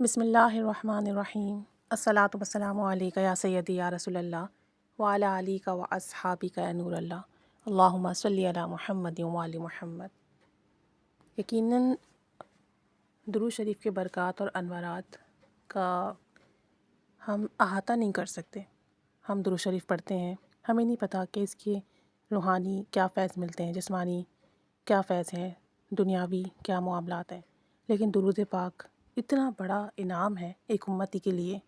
بسم اللہ الرحمن الرحیم الصلاۃ والسلام علیک یا سیدی یا رسول اللہ وعلی علیک و اصحابک یا نور اللہ اللہم صلی علی محمد و آل محمد۔ یقیناً درود شریف کے برکات اور انوارات کا ہم احاطہ نہیں کر سکتے۔ ہم درود شریف پڑھتے ہیں، ہمیں نہیں پتہ کہ اس کے روحانی کیا فیض ملتے ہیں، جسمانی کیا فیض ہیں، دنیاوی کیا معاملات ہیں، لیکن درود پاک اتنا بڑا انعام ہے ایک امتی کے لیے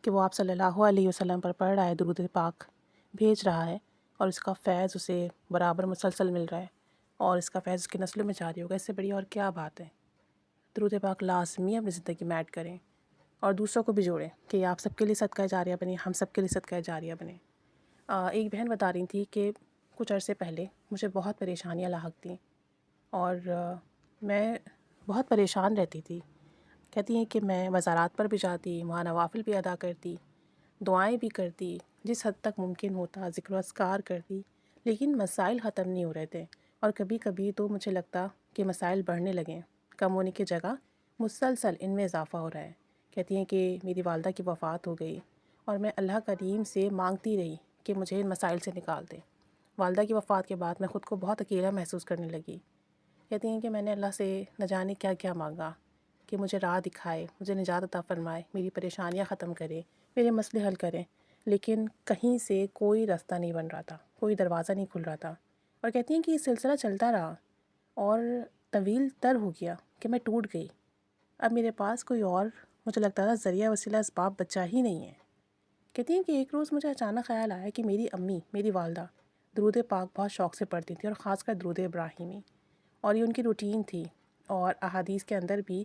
کہ وہ آپ صلی اللہ علیہ وسلم پر پڑھ رہا ہے، درود پاک بھیج رہا ہے اور اس کا فیض اسے برابر مسلسل مل رہا ہے اور اس کا فیض اس کے نسلوں میں جاری ہوگا۔ اس سے بڑی اور کیا بات ہے؟ درود پاک لازمی اپنی زندگی میں ایڈ کریں اور دوسروں کو بھی جوڑیں کہ آپ سب کے لیے صدقہ جاریہ بنیں، ہم سب کے لیے صدقہ جاریہ بنیں۔ ایک بہن بتا رہی تھی کہ کچھ عرصے پہلے مجھے بہت پریشانیاں لاحق تھیں اور میں بہت پریشان رہتی تھی۔ کہتی ہیں کہ میں مزارات پر بھی جاتی، وہاں نوافل بھی ادا کرتی، دعائیں بھی کرتی، جس حد تک ممکن ہوتا ذکر و اذکار کرتی، لیکن مسائل ختم نہیں ہو رہے تھے اور کبھی کبھی تو مجھے لگتا کہ مسائل بڑھنے لگیں، کم ہونے کی جگہ مسلسل ان میں اضافہ ہو رہا ہے۔ کہتی ہیں کہ میری والدہ کی وفات ہو گئی اور میں اللہ کریم سے مانگتی رہی کہ مجھے ان مسائل سے نکال دے۔ والدہ کی وفات کے بعد میں خود کو بہت اکیلا محسوس کرنے لگی۔ کہتی ہیں کہ میں نے اللہ سے نہ جانے کیا کیا مانگا کہ مجھے راہ دکھائے، مجھے نجات عطا فرمائے، میری پریشانیاں ختم کرے، میرے مسئلے حل کریں، لیکن کہیں سے کوئی راستہ نہیں بن رہا تھا، کوئی دروازہ نہیں کھل رہا تھا۔ اور کہتی ہیں کہ یہ سلسلہ چلتا رہا اور طویل تر ہو گیا کہ میں ٹوٹ گئی۔ اب میرے پاس کوئی اور مجھے لگتا تھا ذریعہ وسیلہ اسباب بچا ہی نہیں ہے۔ کہتی ہیں کہ ایک روز مجھے اچانک خیال آیا کہ میری امی، میری والدہ درود پاک بہت شوق سے پڑھتی تھی اور خاص کر درود ابراہیمی، اور یہ ان کی روٹین تھی۔ اور احادیث کے اندر بھی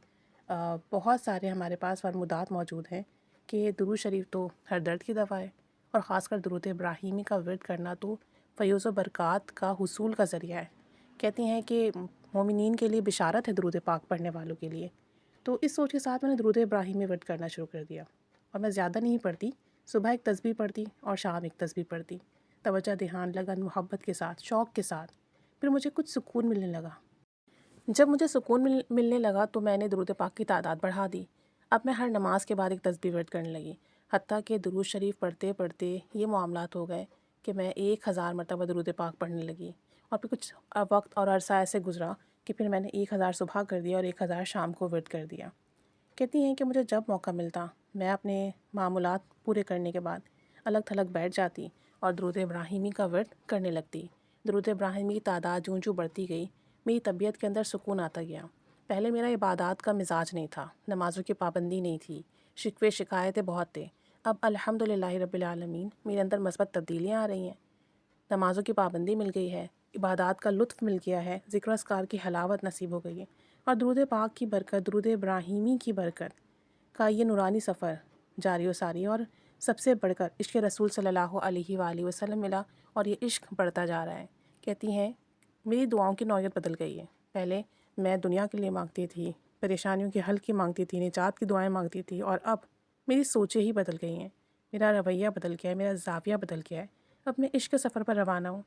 بہت سارے ہمارے پاس فرمودات موجود ہیں کہ درود شریف تو ہر درد کی دوا ہے اور خاص کر درود ابراہیمی کا ورد کرنا تو فیوز و برکات کا حصول کا ذریعہ ہے۔ کہتی ہیں کہ مومنین کے لیے بشارت ہے درود پاک پڑھنے والوں کے لیے۔ تو اس سوچ کے ساتھ میں نے درود ابراہیمی ورد کرنا شروع کر دیا اور میں زیادہ نہیں پڑھتی، صبح ایک تسبیح پڑھتی اور شام ایک تسبیح پڑھتی، توجہ دھیان لگن محبت کے ساتھ، شوق کے ساتھ۔ پھر مجھے کچھ سکون ملنے لگا۔ جب مجھے سکون ملنے لگا تو میں نے درود پاک کی تعداد بڑھا دی۔ اب میں ہر نماز کے بعد ایک تسبیح ورد کرنے لگی، حتیٰ کہ درود شریف پڑھتے پڑھتے یہ معاملات ہو گئے کہ میں 1000 مرتبہ درود پاک پڑھنے لگی۔ اور پھر کچھ وقت اور عرصہ ایسے گزرا کہ پھر میں نے 1000 صبح کر دیا اور 1000 شام کو ورد کر دیا۔ کہتی ہیں کہ مجھے جب موقع ملتا میں اپنے معمولات پورے کرنے کے بعد الگ تھلگ بیٹھ جاتی اور درود ابراہیمی کا ورد کرنے لگتی۔ درود ابراہیمی کی تعداد جوں جوں بڑھتی گئی، میری طبیعت کے اندر سکون آتا گیا۔ پہلے میرا عبادات کا مزاج نہیں تھا، نمازوں کی پابندی نہیں تھی، شکوے شکایتیں بہت تھے۔ اب الحمدللہ رب العالمین میرے اندر مثبت تبدیلیاں آ رہی ہیں، نمازوں کی پابندی مل گئی ہے، عبادات کا لطف مل گیا ہے، ذکر و اذکار کی حلاوت نصیب ہو گئی ہے، اور درود پاک کی برکت، درود ابراہیمی کی برکت کا یہ نورانی سفر جاری و ساری، اور سب سے بڑھ کر عشق رسول صلی اللہ علیہ وآلہ وسلم ملا اور یہ عشق بڑھتا جا رہا ہے۔ کہتی ہیں میری دعاؤں کی نوعیت بدل گئی ہے۔ پہلے میں دنیا کے لیے مانگتی تھی، پریشانیوں کے حل کی مانگتی تھی، نجات کی دعائیں مانگتی تھی، اور اب میری سوچیں ہی بدل گئی ہیں، میرا رویہ بدل گیا ہے، میرا زاویہ بدل گیا ہے۔ اب میں عشق کے سفر پر روانہ ہوں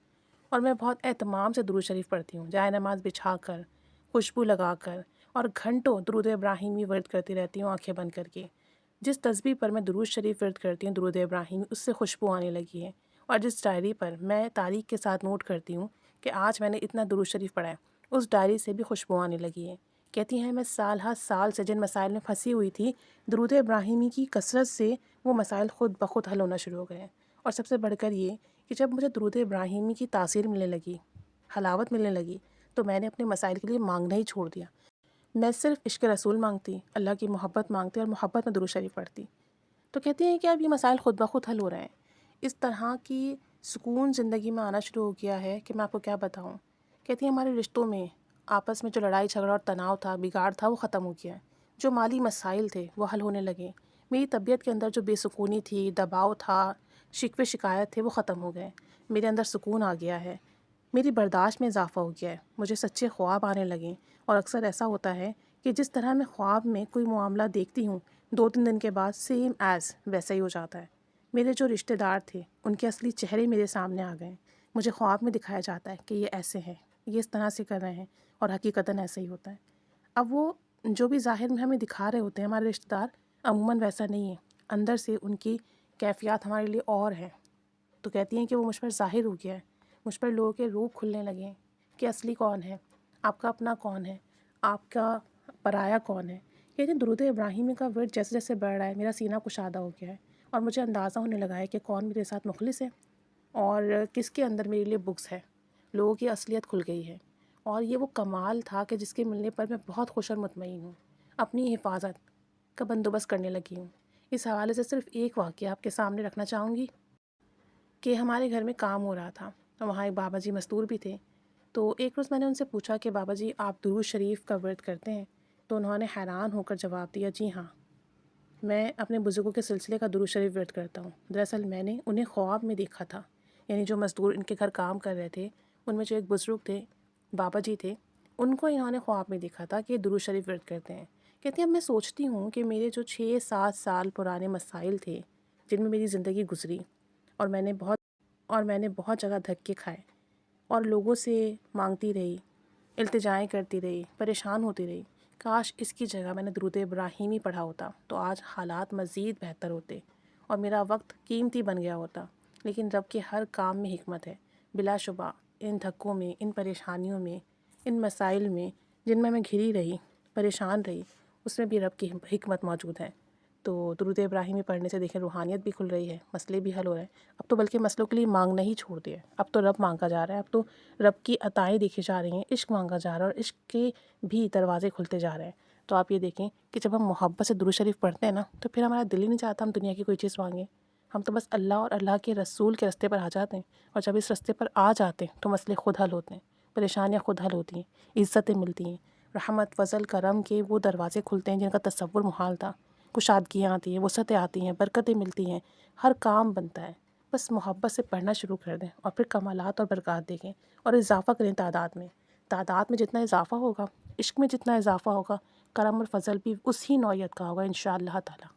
اور میں بہت اہتمام سے درود شریف پڑھتی ہوں، جائے نماز بچھا کر، خوشبو لگا کر، اور گھنٹوں درود ابراہیمی ورد کرتی رہتی ہوں آنکھیں بند کر کے۔ جس تسبیح پر میں درود شریف ورد کرتی ہوں درود ابراہیمی، اس سے خوشبو آنے لگی ہے، اور جس ڈائری پر میں تاریخ کے ساتھ نوٹ کرتی ہوں کہ آج میں نے اتنا درود شریف پڑھا ہے، اس ڈائری سے بھی خوشبو آنے لگی ہے۔ کہتی ہیں میں سال ہر سال سے جن مسائل میں پھنسی ہوئی تھی، درود ابراہیمی کی کثرت سے وہ مسائل خود بخود حل ہونا شروع ہو گئے ہیں۔ اور سب سے بڑھ کر یہ کہ جب مجھے درود ابراہیمی کی تاثیر ملنے لگی، حلاوت ملنے لگی، تو میں نے اپنے مسائل کے لیے مانگنا ہی چھوڑ دیا۔ میں صرف عشق رسول مانگتی، اللہ کی محبت مانگتی اور محبت میں درود شریف پڑھتی۔ تو کہتی ہیں کہ اب یہ مسائل خود بخود حل ہو رہے ہیں۔ اس طرح کی سکون زندگی میں آنا شروع ہو گیا ہے کہ میں آپ کو کیا بتاؤں۔ کہتی ہیں ہمارے رشتوں میں آپس میں جو لڑائی جھگڑا اور تناؤ تھا، بگاڑ تھا، وہ ختم ہو گیا ہے۔ جو مالی مسائل تھے وہ حل ہونے لگے۔ میری طبیعت کے اندر جو بے سکونی تھی، دباؤ تھا، شکوے شکایت تھے، وہ ختم ہو گئے۔ میرے اندر سکون آ گیا ہے، میری برداشت میں اضافہ ہو گیا ہے، مجھے سچے خواب آنے لگے۔ اور اکثر ایسا ہوتا ہے کہ جس طرح میں خواب میں کوئی معاملہ دیکھتی ہوں، 2-3 دن کے بعد سیم ایز ویسا ہی ہو جاتا ہے۔ میرے جو رشتہ دار تھے ان کے اصلی چہرے میرے سامنے آ گئے، مجھے خواب میں دکھایا جاتا ہے کہ یہ ایسے ہیں، یہ اس طرح سے کر رہے ہیں، اور حقیقتاً ایسا ہی ہوتا ہے۔ اب وہ جو بھی ظاہر میں ہمیں دکھا رہے ہوتے ہیں ہمارے رشتہ دار، عموماً ویسا نہیں ہے، اندر سے ان کی کیفیات ہمارے لیے اور ہیں۔ تو کہتی ہیں کہ وہ مجھ پر ظاہر ہو گیا ہے، مجھ پر لوگوں کے روپ کھلنے لگے ہیں کہ اصلی کون ہے، آپ کا اپنا کون ہے، آپ کا پرایا کون ہے۔ کہتی ہیں درود ابراہیمی کا ورد جیسے جیسے بڑھ رہا ہے میرا سینہ کشادہ ہو گیا ہے، اور مجھے اندازہ ہونے لگا ہے کہ کون میرے ساتھ مخلص ہے اور کس کے اندر میرے لیے بغض ہے۔ لوگوں کی اصلیت کھل گئی ہے، اور یہ وہ کمال تھا کہ جس کے ملنے پر میں بہت خوش اور مطمئن ہوں، اپنی حفاظت کا بندوبست کرنے لگی ہوں۔ اس حوالے سے صرف ایک واقعہ آپ کے سامنے رکھنا چاہوں گی کہ ہمارے گھر میں کام ہو رہا تھا، وہاں ایک بابا جی مستور بھی تھے۔ تو ایک روز میں نے ان سے پوچھا کہ بابا جی آپ درود شریف کا ورد کرتے ہیں؟ تو انہوں نے حیران ہو کر جواب دیا، جی ہاں، میں اپنے بزرگوں کے سلسلے کا درود شریف ورد کرتا ہوں۔ دراصل میں نے انہیں خواب میں دیکھا تھا، یعنی جو مزدور ان کے گھر کام کر رہے تھے ان میں جو ایک بزرگ تھے، بابا جی تھے، ان کو انہوں نے خواب میں دیکھا تھا کہ یہ درود شریف ورد کرتے ہیں۔ کہتے ہیں اب میں سوچتی ہوں کہ میرے جو 6-7 سال پرانے مسائل تھے جن میں میری زندگی گزری، اور میں نے بہت جگہ دھکے کھائے اور لوگوں سے مانگتی رہی، التجائیں کرتی رہی، پریشان ہوتی رہی، کاش اس کی جگہ میں نے درود ابراہیمی پڑھا ہوتا تو آج حالات مزید بہتر ہوتے اور میرا وقت قیمتی بن گیا ہوتا۔ لیکن رب کے ہر کام میں حکمت ہے، بلا شبہ ان دھکوں میں، ان پریشانیوں میں، ان مسائل میں جن میں گھری رہی، پریشان رہی، اس میں بھی رب کی حکمت موجود ہے۔ تو درود ابراہیمی پڑھنے سے دیکھیں روحانیت بھی کھل رہی ہے، مسئلے بھی حل ہو رہے ہیں۔ اب تو بلکہ مسئلوں کے لیے مانگنا ہی چھوڑ دیا ہے، اب تو رب مانگا جا رہا ہے، اب تو رب کی عطائیں دیکھی جا رہی ہیں، عشق مانگا جا رہا ہے اور عشق کے بھی دروازے کھلتے جا رہے ہیں۔ تو آپ یہ دیکھیں کہ جب ہم محبت سے درود شریف پڑھتے ہیں نا تو پھر ہمارا دل ہی نہیں چاہتا ہم دنیا کی کوئی چیز مانگیں، ہم تو بس اللہ اور اللہ کے رسول کے راستے پر آ جاتے ہیں، اور جب اس راستے پر آ جاتے ہیں تو مسئلے خود حل ہوتے ہیں، پریشانیاں خود حل ہوتی ہیں، عزتیں ملتی ہیں، رحمت، فضل، کرم کے وہ دروازے کھلتے ہیں جن کا تصور محال تھا، کشادگیاں آتی ہیں، وسعتیں آتی ہیں، برکتیں ملتی ہیں، ہر کام بنتا ہے۔ بس محبت سے پڑھنا شروع کر دیں اور پھر کمالات اور برکات دیکھیں، اور اضافہ کریں تعداد میں جتنا اضافہ ہوگا، عشق میں جتنا اضافہ ہوگا، کرم اور فضل بھی اسی نوعیت کا ہوگا انشاءاللہ تعالی۔